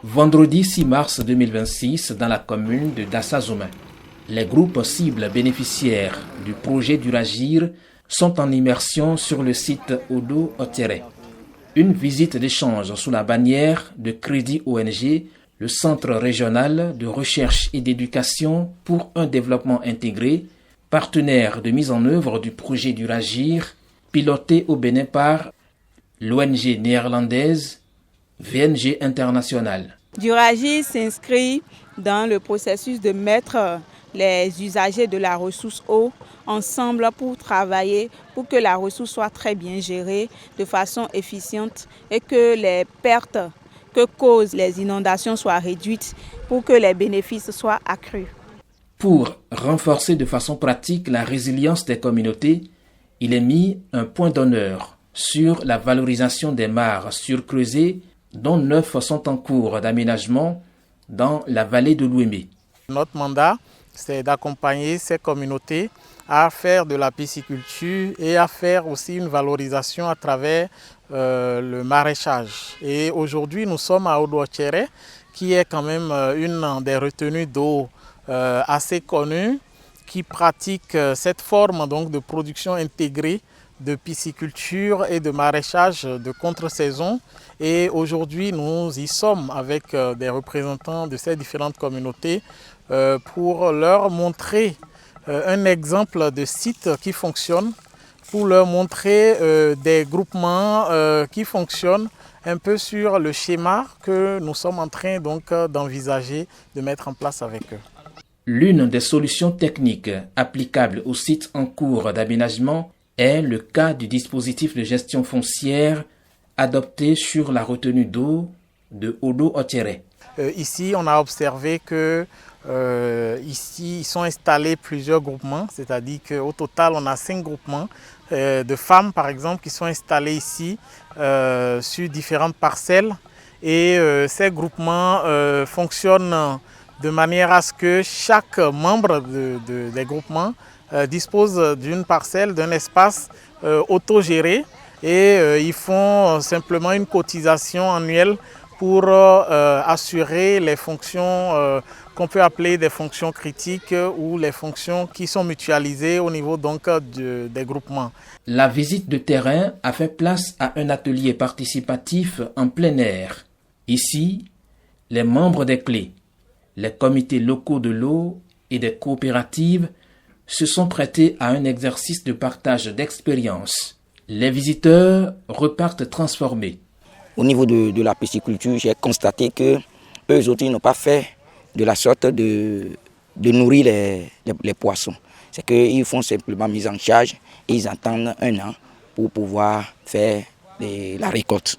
Vendredi 6 mars 2026, dans la commune de Dassazoumen, les groupes cibles bénéficiaires du projet d'Uragir sont en immersion sur le site Odo Otiere. Une visite d'échange sous la bannière de Crédit ONG, le Centre régional de recherche et d'éducation pour un développement intégré, partenaire de mise en œuvre du projet d'Uragir, piloté au Bénin par l'ONG néerlandaise VNG International. Uragir s'inscrit dans le processus de mettre les usagers de la ressource eau ensemble pour travailler pour que la ressource soit très bien gérée de façon efficiente et que les pertes que causent les inondations soient réduites pour que les bénéfices soient accrus. Pour renforcer de façon pratique la résilience des communautés, il est mis un point d'honneur sur la valorisation des mares surcreusées dont 9 sont en cours d'aménagement dans la vallée de l'Ouémé. Notre mandat, c'est d'accompagner ces communautés à faire de la pisciculture et à faire aussi une valorisation à travers le maraîchage. Et aujourd'hui, nous sommes à Odo Otiere, qui est quand même une des retenues d'eau assez connues, qui pratique cette forme donc de production intégrée de pisciculture et de maraîchage de contre-saison. Et aujourd'hui, nous y sommes avec des représentants de ces différentes communautés pour leur montrer un exemple de site qui fonctionne, pour leur montrer des groupements qui fonctionnent un peu sur le schéma que nous sommes en train donc d'envisager de mettre en place avec eux. L'une des solutions techniques applicables au site en cours d'aménagement est le cas du dispositif de gestion foncière adopté sur la retenue d'eau de Odo Otiere. Ici, on a observé que ici, ils sont installés plusieurs groupements, c'est-à-dire qu'au total, on a 5 groupements de femmes, par exemple, qui sont installés ici sur différentes parcelles. Et ces groupements fonctionnent de manière à ce que chaque membre des groupements dispose d'une parcelle, d'un espace autogéré et ils font simplement une cotisation annuelle pour assurer les fonctions qu'on peut appeler des fonctions critiques ou les fonctions qui sont mutualisées au niveau donc des groupements. La visite de terrain a fait place à un atelier participatif en plein air. Ici, les membres des clés, les comités locaux de l'eau et des coopératives se sont prêtés à un exercice de partage d'expérience. Les visiteurs repartent transformés. Au niveau de la pisciculture, j'ai constaté que eux autres n'ont pas fait de la sorte de nourrir les poissons. C'est qu'ils font simplement mise en charge et ils attendent 1 an pour pouvoir faire la récolte.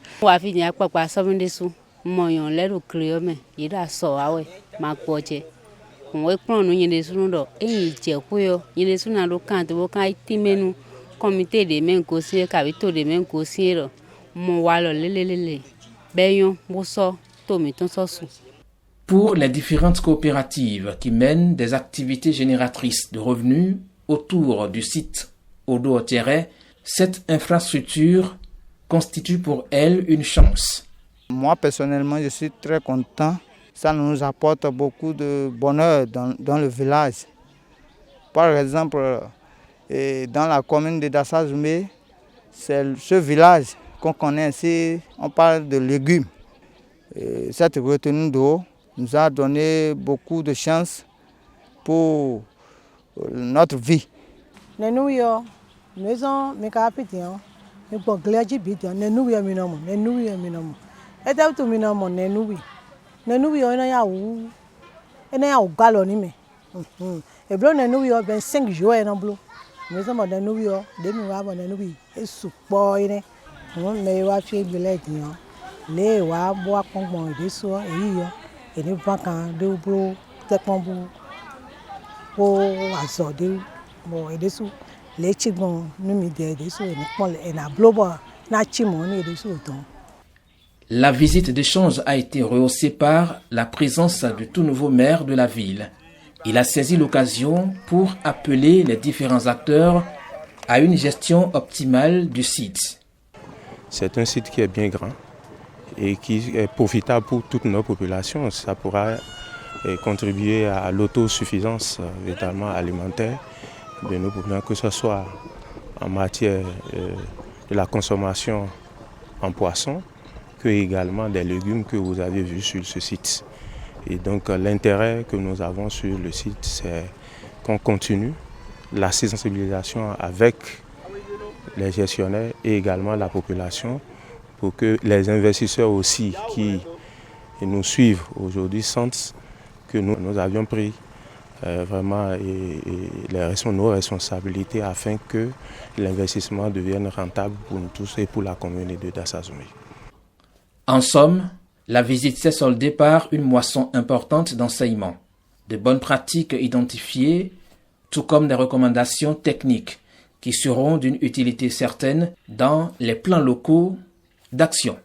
Pour les différentes coopératives qui mènent des activités génératrices de revenus autour du site Odo Otiere, cette infrastructure constitue pour elles une chance. Moi personnellement, je suis très content. Ça nous apporte beaucoup de bonheur dans le village. Par exemple, dans la commune de Dassazoumen, c'est ce village qu'on connaît ici, on parle de légumes. Et cette retenue d'eau nous a donné beaucoup de chance pour notre vie. La visite d'échange a été rehaussée par la présence du tout nouveau maire de la ville. Il a saisi l'occasion pour appeler les différents acteurs à une gestion optimale du site. C'est un site qui est bien grand et qui est profitable pour toute notre population. Ça pourra contribuer à l'autosuffisance notamment alimentaire de nos populations, que ce soit en matière de la consommation en poisson, que également des légumes que vous avez vus sur ce site. Et donc l'intérêt que nous avons sur le site, c'est qu'on continue la sensibilisation avec les gestionnaires et également la population pour que les investisseurs aussi qui nous suivent aujourd'hui sentent que nous avions pris vraiment nos responsabilités afin que l'investissement devienne rentable pour nous tous et pour la communauté de Dassazoume. En somme, la visite s'est soldée par une moisson importante d'enseignements, de bonnes pratiques identifiées, tout comme des recommandations techniques qui seront d'une utilité certaine dans les plans locaux d'action.